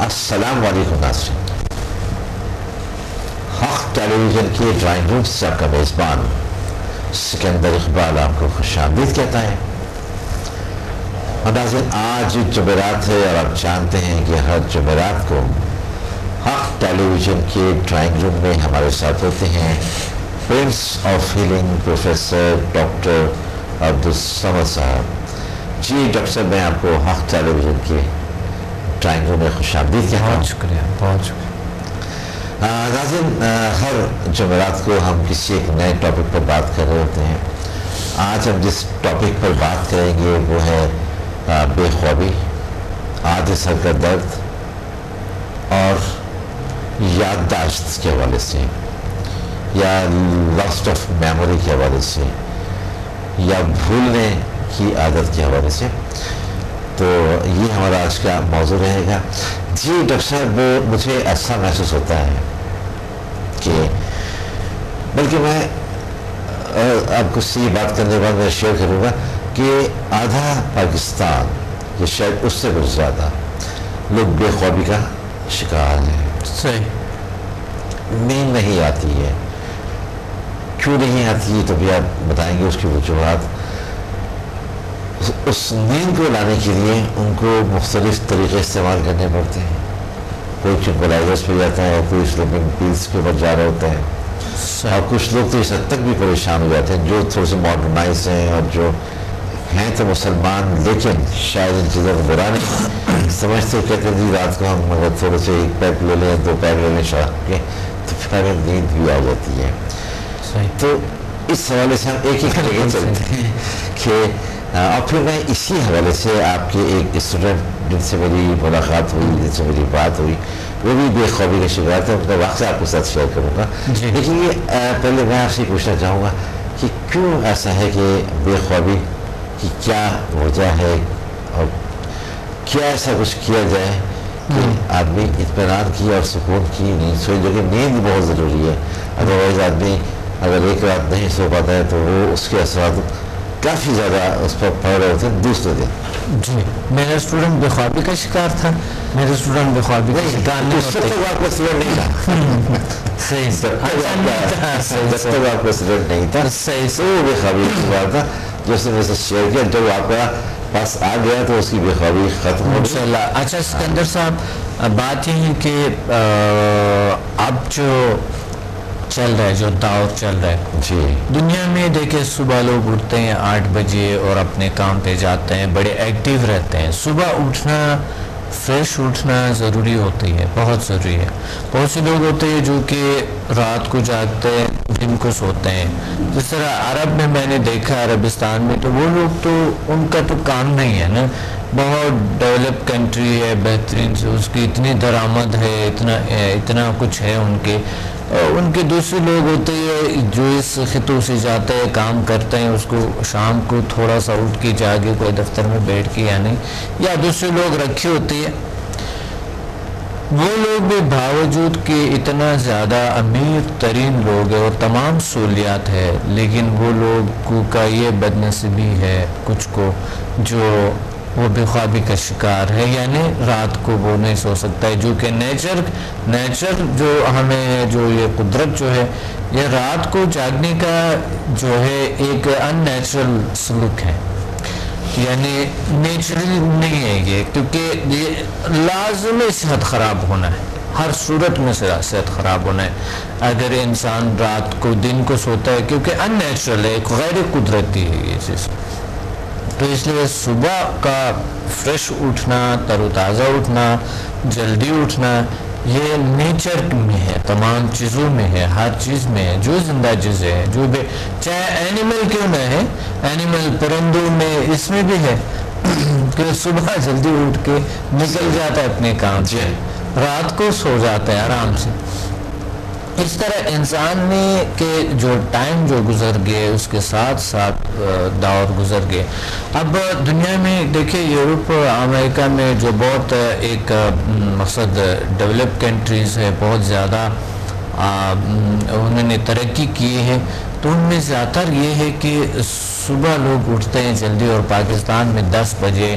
السلام علیکم ناظرین، حق ٹیلی ویژن کے ڈرائنگ روم سے آپ کا میزبان سکندر اقبال آپ کو خوش آمدید کہتا ہے۔ اور ناظرین، آج جمعرات ہے اور آپ جانتے ہیں کہ ہر جمعرات کو حق ٹیلی ویژن کے ڈرائنگ روم میں ہمارے ساتھ ہوتے ہیں prince of healing professor doctor Abdussamad صاحب۔ جی ڈاکٹر صاحب، میں آپ کو حق ٹیلی ویژن کے ڈرائنگ روم میں خوش آمدید کہتا ہوں۔ بہت شکریہ، بہت شکریہ۔ ناظرین، ہر جمعرات کو ہم کسی ایک نئے ٹاپک پر بات کر رہے ہوتے ہیں۔ آج ہم جس ٹاپک پر بات کریں گے وہ ہے بے خوابی، آدھے سر کا درد اور یادداشت کے حوالے سے، یا لاسٹ آف میموری کے حوالے سے، یا بھولنے کی عادت کے حوالے سے۔ تو یہ ہمارا آج کا موضوع رہے گا۔ جی ڈاکٹر صاحب، مجھے ایسا محسوس ہوتا ہے کہ بلکہ میں آپ کو سے یہ بات کرنے کے بعد میں شیئر کروں گا کہ آدھا پاکستان، یہ شاید اس سے کچھ زیادہ لوگ بے خوابی کا شکار ہیں۔ صحیح۔ نیند نہیں آتی ہے، کیوں نہیں آتی ہے تو بھی آپ بتائیں گے اس کی وجوہات۔ اس نیند کو لانے کے لیے ان کو مختلف طریقے استعمال کرنے پڑتے ہیں۔ کوئی ٹرنکولائزرز پہ جاتا ہے، کوئی سلیپنگ پیلز کے اوپر جا رہے ہوتے ہیں، اور کچھ لوگ تو اس حد تک بھی پریشان ہو جاتے ہیں جو تھوڑے سے ماڈرنائز ہیں اور جو ہیں تو مسلمان لیکن شاید ان چیزوں کو برا نہیں سمجھتے، کہتے ہیں جی رات کو ہم اگر تھوڑے سے ایک پیک لے لیں، دو پیک لے لیں شراب کے تو پھر نیند بھی آ جاتی ہے۔ تو اس حوالے سے ہم ایک ایک کر کے چلتے ہیں کہ اور پھر میں اسی حوالے سے آپ کے ایک اسٹوڈنٹ جن سے میری ملاقات ہوئی، جن سے میری بات ہوئی، وہ بھی بے خوابی کا شکار تھا، ان کا واقعہ آپ کے ساتھ شیئر کروں گا۔ لیکن یہ پہلے میں آپ سے پوچھنا چاہوں گا کہ کیوں ایسا ہے کہ بے خوابی کی کیا وجہ ہے، اور کیا ایسا کچھ کیا جائے کہ آدمی اطمینان کی اور سکون کی نیند سوئے، جو کہ نیند بہت ضروری ہے۔ ادروائز آدمی اگر ایک رات نہیں سو پاتا ہے تو وہ اس کے اثرات کافی زیادہ اس پر پڑ رہے ہوتے ہیں دوسرے دن۔ جی، میرا اسٹوڈنٹ بے خوابی کا شکار تھا، میرا اسٹوڈنٹ بے خوابی کا شکار نہیں ہوتا۔ جب تک آپ کا اسٹوڈنٹ نہیں تھا، صحیح، جب تک آپ کا اسٹوڈنٹ نہیں تھا، صحیح تو وہ بے خوابی کی بات تھا جو اس نے میرے سے شیئر کیا۔ جب آپ کا پاس آ گیا تو اس کی بے خوابی ختم ہو گئی۔ انشاءاللہ۔ اچھا سکندر صاحب، بات یہ ہے کہ اب جو چل رہا ہے، جو دور چل رہا ہے جی، دنیا میں، دیکھیں صبح لوگ اٹھتے ہیں 8 بجے اور اپنے کام پہ جاتے ہیں، بڑے ایکٹیو رہتے ہیں۔ صبح اٹھنا، فریش اٹھنا ضروری ہوتی ہے، بہت ضروری ہے۔ بہت سے لوگ ہوتے ہیں جو کہ رات کو جاگتے ہیں، دن کو سوتے ہیں۔ جس طرح عرب میں نے دیکھا، عربستان میں تو وہ لوگ تو ان کا تو کام نہیں ہے نا، بہت ڈیولپ کنٹری ہے، بہترین سے اس کی اتنی درآمد ہے، اتنا کچھ ہے ان کے دوسرے لوگ ہوتے ہیں جو اس خطوں سے جاتے ہیں، کام کرتے ہیں، اس کو شام کو تھوڑا سا اٹھ کے جاگے کوئی دفتر میں بیٹھ کے یا نہیں، یا دوسرے لوگ رکھے ہوتے ہیں۔ وہ لوگ بھی باوجود کہ اتنا زیادہ امیر ترین لوگ ہیں اور تمام سہولیات ہے، لیکن وہ لوگوں کا یہ بد نصیبی ہے کچھ کو جو وہ بے خوابی کا شکار ہے، یعنی رات کو وہ نہیں سو سکتا ہے، جو کہ نیچر جو ہمیں جو یہ قدرت جو ہے، یہ رات کو جاگنے کا جو ہے ایک ان نیچرل سلوک ہے، یعنی نیچرل نہیں ہے یہ، کیونکہ یہ لازم صحت خراب ہونا ہے، ہر صورت میں صحت خراب ہونا ہے اگر انسان رات کو دن کو سوتا ہے، کیونکہ ان نیچرل ہے، غیر قدرتی ہے یہ چیز۔ تو اس لیے صبح کا فریش اٹھنا، تر و تازہ اٹھنا، جلدی اٹھنا، یہ نیچر میں ہے، تمام چیزوں میں ہے، ہر چیز میں ہے، جو زندہ چیز ہے، جو بھی چاہے اینیمل کیوں نہ ہے، اینیمل پرندوں میں اس میں بھی ہے کہ صبح جلدی اٹھ کے نکل جاتا ہے اپنے کام سے، رات کو سو جاتا ہے آرام سے۔ اس طرح انسان نے کہ جو ٹائم جو گزر گئے اس کے ساتھ ساتھ دور گزر گئے۔ اب دنیا میں دیکھیں، یورپ، امریکہ میں جو بہت ایک مقصد ڈیولپ کنٹریز ہے، بہت زیادہ انہوں نے ترقی کی ہے، تو ان میں زیادہ تر یہ ہے کہ صبح لوگ اٹھتے ہیں جلدی، اور پاکستان میں 10 بجے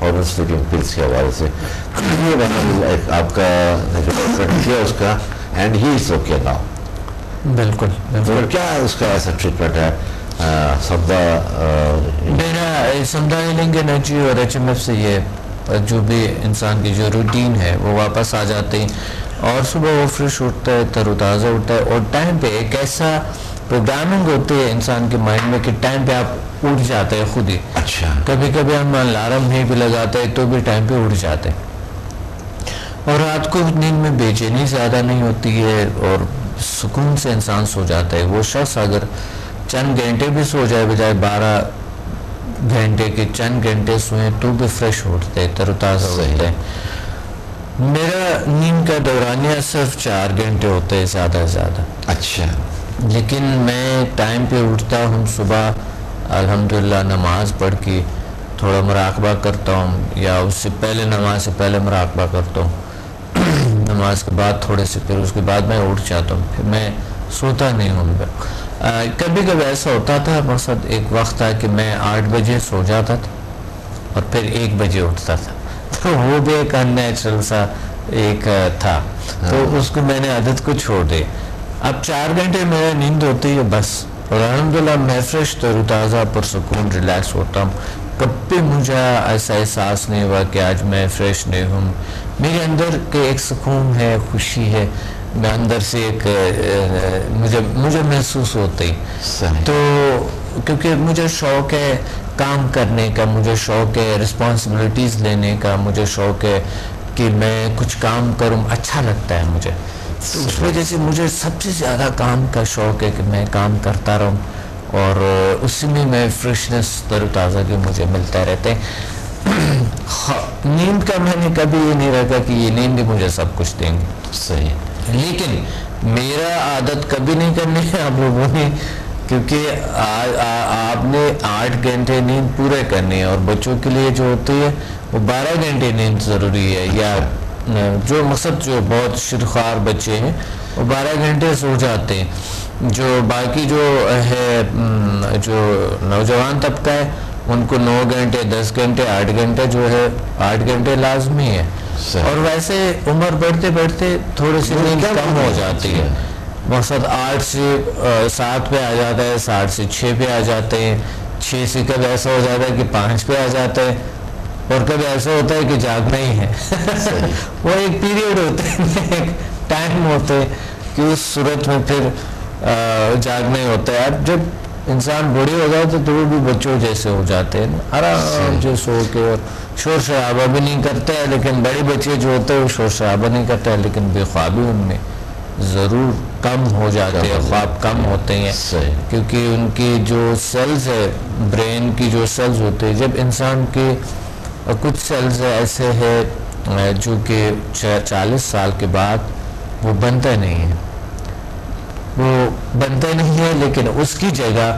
اور سلیپنگ پلس کے حوالے سے یہ آپ کا جو کیا اس کا and he is okay now. بالکل بالکل. کیا اس کا ایسا ٹریٹمنٹ ہے میرا سمدھا ہیلنگ انرجی اور ایچ ایم ایف سے یہ جو بھی انسان کی جو روٹین ہے وہ واپس آ جاتے ہیں اور صبح وہ فریش اٹھتا ہے, تر و تازہ اٹھتا ہے اور ٹائم پہ ایک ایسا پروگرامنگ ہوتی ہے انسان کے مائنڈ میں کہ ٹائم پہ آپ اٹھ جاتے ہیں خود ہی. اچھا. کبھی کبھی ہم الارم نہیں بھی لگاتے ہیں تو بھی ٹائم پہ اٹھ جاتے ہیں اور رات کو نیند میں بے چینی زیادہ نہیں ہوتی ہے اور سکون سے انسان سو جاتا ہے. وہ شخص اگر چند گھنٹے بھی سو جائے بجائے 12 گھنٹے کے چند گھنٹے سوئیں تو بھی فریش اٹھتے, تر و تازہ ہوتے ہیں. میرا نیند کا دورانیہ صرف 4 گھنٹے ہوتے ہیں زیادہ سے زیادہ. اچھا. لیکن میں ٹائم پہ اٹھتا ہوں صبح, الحمدللہ نماز پڑھ کے تھوڑا مراقبہ کرتا ہوں یا اس سے پہلے نماز سے پہلے مراقبہ کرتا ہوں, نماز کے بعد تھوڑے سے پھر اس کے بعد میں اٹھ جاتا ہوں, پھر میں سوتا نہیں ہوں. کبھی کبھی ایسا ہوتا تھا, مقصد ایک وقت تھا کہ میں 8 بجے سو جاتا تھا اور پھر 1 بجے اٹھتا تھا, تو وہ بھی ایک ان نیچرل سا ایک تھا, تو اس کو میں نے عادت کو چھوڑ دی. اب 4 گھنٹے میرا نیند ہوتی ہے بس, اور الحمدللہ میں فریش تر و تازہ پرسکون ریلیکس ہوتا ہوں. کبھی مجھے ایسا احساس نہیں ہوا کہ آج میں فریش نہیں ہوں. میرے اندر کے ایک سکون ہے, خوشی ہے, میں اندر سے ایک مجھے محسوس ہوتی. تو کیونکہ مجھے شوق ہے کام کرنے کا, مجھے شوق ہے رسپانسبلٹیز لینے کا, مجھے شوق ہے کہ میں کچھ کام کروں, اچھا لگتا ہے مجھے. تو اس وجہ سے مجھے سب سے زیادہ کام کا شوق ہے کہ میں کام کرتا رہوں اور اسی میں فریشنس تر و تازہ کے مجھے ملتا رہتے ہیں. نیند کا میں نے کبھی یہ نہیں رکھا کہ یہ نیند بھی مجھے سب کچھ دیں گے. صحیح. لیکن میرا عادت کبھی نہیں کرنی ہے آپ لوگوں نے, کیونکہ آپ نے 8 گھنٹے نیند پورے کرنی ہے اور بچوں کے لیے جو ہوتی ہے وہ 12 گھنٹے نیند ضروری ہے. یا جو مقصد جو بہت شرخوار بچے ہیں وہ 12 گھنٹے سو جاتے ہیں. جو باقی جو ہے جو نوجوان طبقہ ہے ان کو 9 گھنٹے 10 گھنٹے 8 گھنٹے جو ہے 8 گھنٹے لازمی ہے. اور ویسے عمر بڑھتے بڑھتے تھوڑی سی نیند کم ہو جاتی ہے. مقصد 8 سے 7 پہ آ جاتا ہے, 7 سے 6 پہ آ جاتے ہیں, 6 سے کب ایسا ہو جاتا ہے کہ 5 پہ آ جاتا ہے, اور کبھی ایسا ہوتا ہے کہ جاگنا ہی ہے. وہ ایک پیریڈ ہوتا ہے, ایک ٹائم ہوتا ہے کہ اس صورت میں پھر جاگنا ہی ہوتا ہے. اب جب انسان بوڑھی ہو جاتا تو وہ بھی بچوں جیسے ہو جاتے ہیں, آرام جو سو کے اور شور شرابہ بھی نہیں کرتے ہیں. لیکن بڑے بچے جو ہوتے ہیں وہ شور شرابہ نہیں کرتے ہیں, لیکن بے خوابی ان میں ضرور کم ہو جاتے ہیں, خواب کم ہوتے ہیں, کیونکہ ان کی جو سیلز ہے برین کی جو سیلز ہوتے ہیں, جب انسان کے کچھ سیلز ایسے ہیں جو کہ 40 سال کے بعد وہ بنتا نہیں ہے, وہ بنتا نہیں ہے, لیکن اس کی جگہ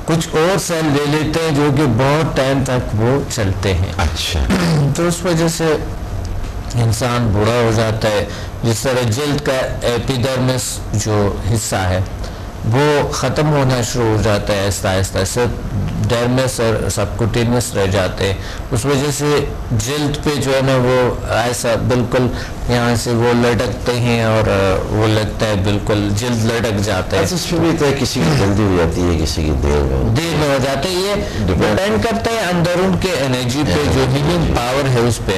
کچھ اور سیل لے لیتے ہیں جو کہ بہت ٹائم تک وہ چلتے ہیں. اچھا. تو اس وجہ سے انسان بوڑھا ہو جاتا ہے. جس طرح جلد کا ایپیڈرمس جو حصہ ہے وہ ختم ہونا شروع ہو جاتا ہے آہستہ آہستہ, صرف ڈرمس اور سبکوٹینس رہ جاتے ہیں. اس وجہ سے جلد پہ جو ہے نا وہ ایسا بالکل یہاں سے وہ لٹکتے ہیں اور وہ لگتا ہے بالکل جلد لٹک جاتا ہے. اس میں بھی تو کسی کی جلدی ہو جاتی ہے, کسی کی دیر میں ہو جاتا ہے. یہ ڈپینڈ کرتا ہے اندرون کے انرجی پہ, جو ہیلنگ پاور ہے اس پہ.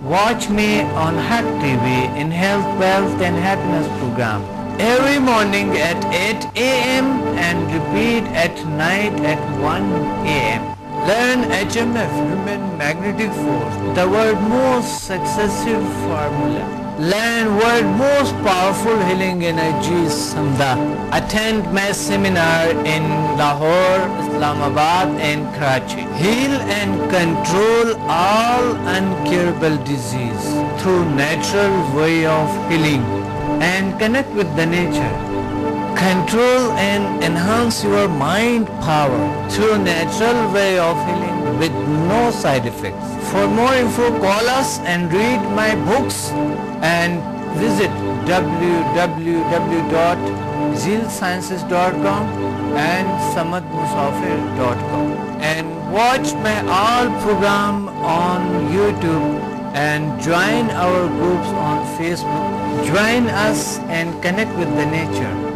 Watch me on Hack TV in Health, Wealth and Happiness program every morning at 8 a.m. and repeat at night at 1 a.m. Learn HMF, Human Magnetic Force, the world's most successful formula. Learn world's most powerful healing energy, Samdha. Attend my seminar in Lahore, Islamabad and Karachi. Heal and control all uncurable disease through natural way of healing and connect with the nature. Control and enhance your mind power through natural way of healing with no side effects. For more info, call us and read my books and visit www.zealsciences.com and samadmusafir.com and Watch my all program on YouTube and join our groups on Facebook. Join us and connect with the nature.